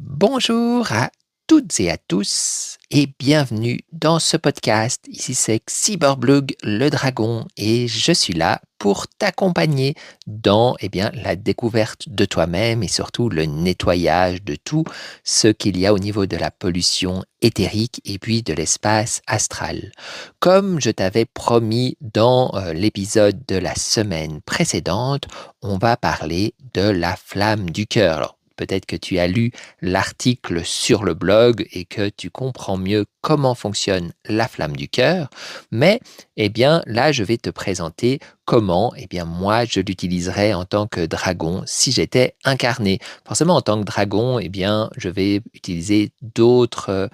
Bonjour à toutes et à tous et bienvenue dans ce podcast. Ici c'est Cyberblog le dragon et je suis là pour t'accompagner dans la découverte de toi-même et surtout le nettoyage de tout ce qu'il y a au niveau de la pollution éthérique et puis de l'espace astral. Comme je t'avais promis dans l'épisode de la semaine précédente, on va parler de la flamme du cœur. Alors, peut-être que tu as lu l'article sur le blog et que tu comprends mieux comment fonctionne la flamme du cœur. Mais là, je vais te présenter comment moi, je l'utiliserais en tant que dragon si j'étais incarné. Forcément, en tant que dragon, je vais utiliser d'autres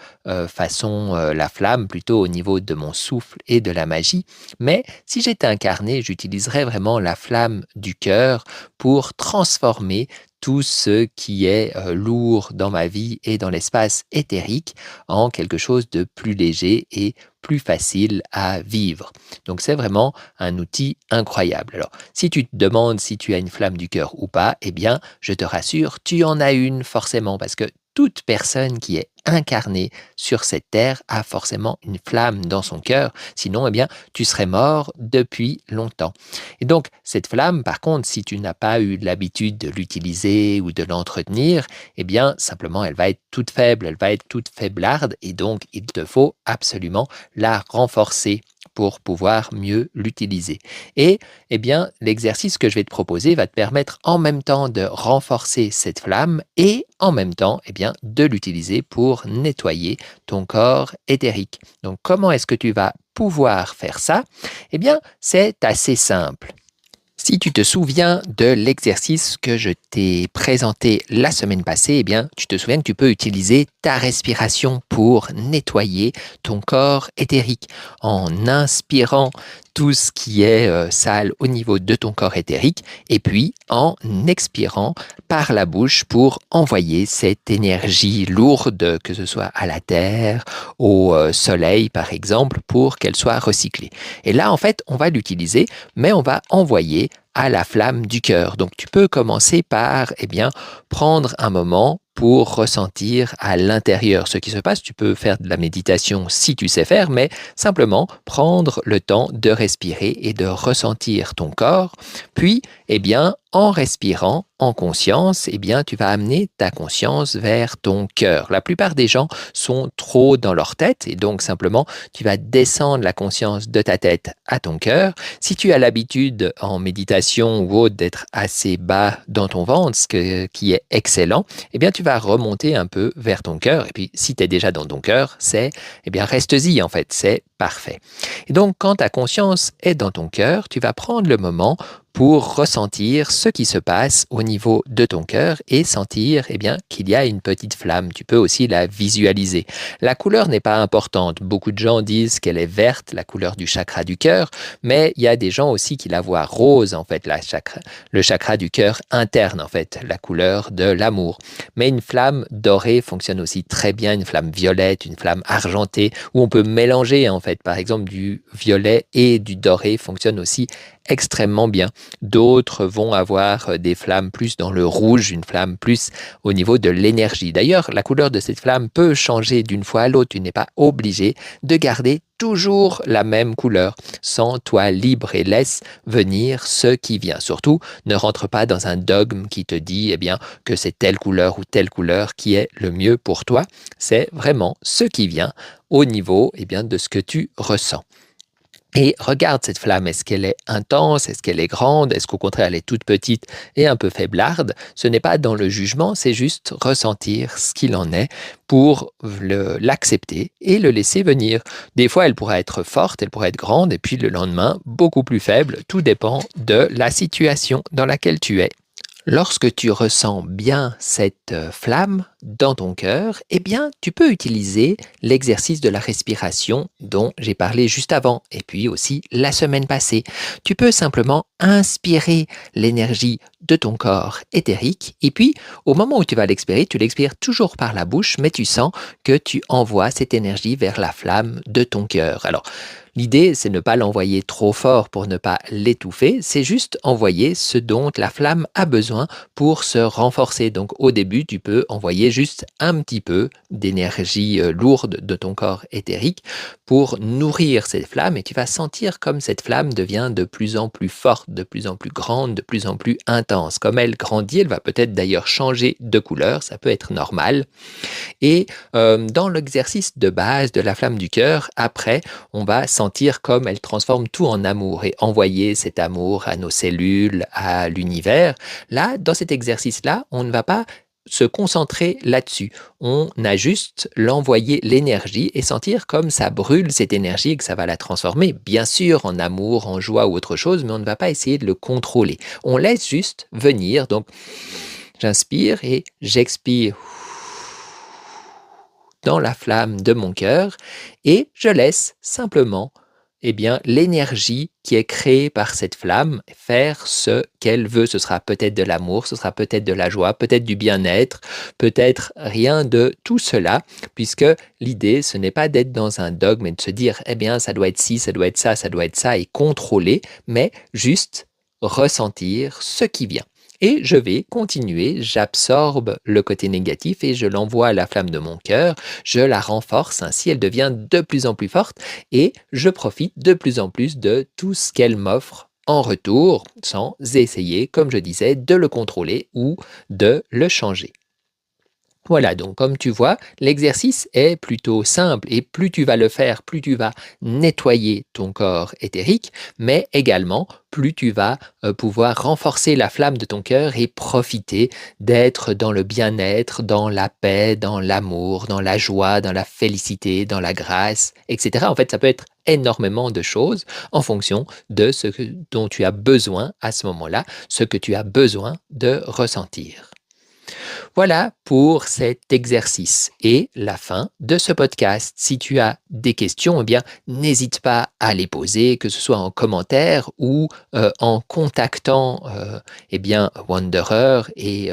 façons la flamme, plutôt au niveau de mon souffle et de la magie. Mais si j'étais incarné, j'utiliserais vraiment la flamme du cœur pour transformer tout ce qui est lourd dans ma vie et dans l'espace éthérique en quelque chose de plus léger et plus facile à vivre. Donc c'est vraiment un outil incroyable. Alors, si tu te demandes si tu as une flamme du cœur ou pas, je te rassure, tu en as une forcément parce que toute personne qui est incarnée sur cette terre a forcément une flamme dans son cœur. Sinon, tu serais mort depuis longtemps. Et donc, cette flamme, par contre, si tu n'as pas eu l'habitude de l'utiliser ou de l'entretenir, simplement, elle va être toute faible, elle va être toute faiblarde et donc, il te faut absolument la renforcer pour pouvoir mieux l'utiliser. Et l'exercice que je vais te proposer va te permettre en même temps de renforcer cette flamme et en même temps de l'utiliser pour nettoyer ton corps éthérique. Donc comment est-ce que tu vas pouvoir faire ça? C'est assez simple. Si tu te souviens de l'exercice que je t'ai présenté la semaine passée, tu te souviens que tu peux utiliser ta respiration pour nettoyer ton corps éthérique en inspirant tout ce qui est sale au niveau de ton corps éthérique et puis en expirant par la bouche pour envoyer cette énergie lourde, que ce soit à la terre, au soleil par exemple, pour qu'elle soit recyclée. Et là, en fait, on va l'utiliser, mais on va envoyer à la flamme du cœur. Donc, tu peux commencer par prendre un moment pour ressentir à l'intérieur ce qui se passe. Tu peux faire de la méditation si tu sais faire, mais simplement prendre le temps de respirer et de ressentir ton corps. Puis, en respirant en conscience, tu vas amener ta conscience vers ton cœur. La plupart des gens sont trop dans leur tête et donc simplement, tu vas descendre la conscience de ta tête à ton cœur. Si tu as l'habitude en méditation ou autre d'être assez bas dans ton ventre, qui est excellent, tu vas remonter un peu vers ton cœur. Et puis, si tu es déjà dans ton cœur, reste-y en fait, c'est parfait. Et donc, quand ta conscience est dans ton cœur, tu vas prendre le moment pour ressentir ce qui se passe au niveau de ton cœur et sentir qu'il y a une petite flamme. Tu peux aussi la visualiser. La couleur n'est pas importante. Beaucoup de gens disent qu'elle est verte, la couleur du chakra du cœur, mais il y a des gens aussi qui la voient rose, en fait, le chakra du cœur interne, en fait, la couleur de l'amour. Mais une flamme dorée fonctionne aussi très bien, une flamme violette, une flamme argentée, où on peut mélanger, en fait, par exemple, du violet et du doré fonctionne aussi extrêmement bien. D'autres vont avoir des flammes plus dans le rouge, une flamme plus au niveau de l'énergie. D'ailleurs, la couleur de cette flamme peut changer d'une fois à l'autre. Tu n'es pas obligé de garder toujours la même couleur. Sens-toi libre et laisse venir ce qui vient. Surtout, ne rentre pas dans un dogme qui te dit que c'est telle couleur ou telle couleur qui est le mieux pour toi. C'est vraiment ce qui vient au niveau de ce que tu ressens. Et regarde cette flamme, est-ce qu'elle est intense, est-ce qu'elle est grande, est-ce qu'au contraire elle est toute petite et un peu faiblarde? Ce n'est pas dans le jugement, c'est juste ressentir ce qu'il en est pour l'accepter et le laisser venir. Des fois elle pourrait être forte, elle pourrait être grande et puis le lendemain beaucoup plus faible, tout dépend de la situation dans laquelle tu es. Lorsque tu ressens bien cette flamme dans ton cœur, tu peux utiliser l'exercice de la respiration dont j'ai parlé juste avant et puis aussi la semaine passée. Tu peux simplement inspirer l'énergie de ton corps éthérique et puis au moment où tu vas l'expirer, tu l'expires toujours par la bouche, mais tu sens que tu envoies cette énergie vers la flamme de ton cœur. Alors, L'idée, c'est ne pas l'envoyer trop fort pour ne pas l'étouffer, c'est juste envoyer ce dont la flamme a besoin pour se renforcer. Donc au début, tu peux envoyer juste un petit peu d'énergie lourde de ton corps éthérique pour nourrir cette flamme et tu vas sentir comme cette flamme devient de plus en plus forte, de plus en plus grande, de plus en plus intense. Comme elle grandit, elle va peut-être d'ailleurs changer de couleur, ça peut être normal. Et dans l'exercice de base de la flamme du cœur, après, on va sentir comme elle transforme tout en amour et envoyer cet amour à nos cellules, à l'univers. Là, dans cet exercice-là, on ne va pas se concentrer là-dessus. On a juste l'envoyer l'énergie et sentir comme ça brûle cette énergie et que ça va la transformer, bien sûr en amour, en joie ou autre chose, mais on ne va pas essayer de le contrôler. On laisse juste venir, donc j'inspire et j'expire dans la flamme de mon cœur et je laisse simplement l'énergie qui est créée par cette flamme faire ce qu'elle veut. Ce sera peut-être de l'amour, ce sera peut-être de la joie, peut-être du bien-être, peut-être rien de tout cela, puisque l'idée, ce n'est pas d'être dans un dogme et de se dire, ça doit être ci, ça doit être ça et contrôler, mais juste ressentir ce qui vient. Et je vais continuer, j'absorbe le côté négatif et je l'envoie à la flamme de mon cœur, je la renforce, ainsi elle devient de plus en plus forte et je profite de plus en plus de tout ce qu'elle m'offre en retour, sans essayer, comme je disais, de le contrôler ou de le changer. Voilà, donc comme tu vois, l'exercice est plutôt simple et plus tu vas le faire, plus tu vas nettoyer ton corps éthérique, mais également plus tu vas pouvoir renforcer la flamme de ton cœur et profiter d'être dans le bien-être, dans la paix, dans l'amour, dans la joie, dans la félicité, dans la grâce, etc. En fait, ça peut être énormément de choses en fonction de dont tu as besoin à ce moment-là, ce que tu as besoin de ressentir. Voilà pour cet exercice et la fin de ce podcast. Si tu as des questions, n'hésite pas à les poser, que ce soit en commentaire ou en contactant Wanderer et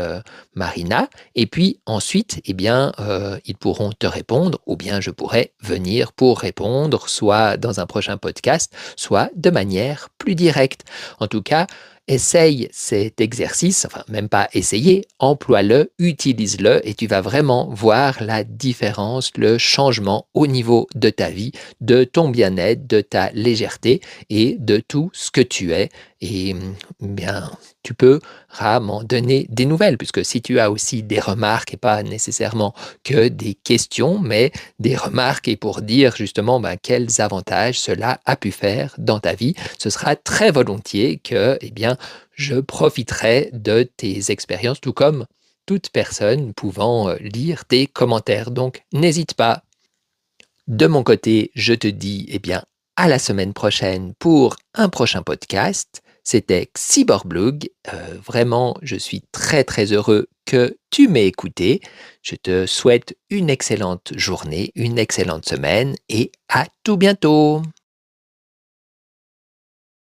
Marina. Et puis ensuite, ils pourront te répondre ou bien je pourrai venir pour répondre, soit dans un prochain podcast, soit de manière plus directe. En tout cas, essaye cet exercice, enfin même pas essayer, emploie-le, utilise-le et tu vas vraiment voir la différence, le changement au niveau de ta vie, de ton bien-être, de ta légèreté et de tout ce que tu es. Et tu peux m'en donner des nouvelles, puisque si tu as aussi des remarques et pas nécessairement que des questions, mais des remarques et pour dire justement quels avantages cela a pu faire dans ta vie, ce sera très volontiers que je profiterai de tes expériences, tout comme toute personne pouvant lire tes commentaires. Donc n'hésite pas. De mon côté, je te dis à la semaine prochaine pour un prochain podcast. C'était Cyborblog. Vraiment, je suis très très heureux que tu m'aies écouté. Je te souhaite une excellente journée, une excellente semaine et à tout bientôt.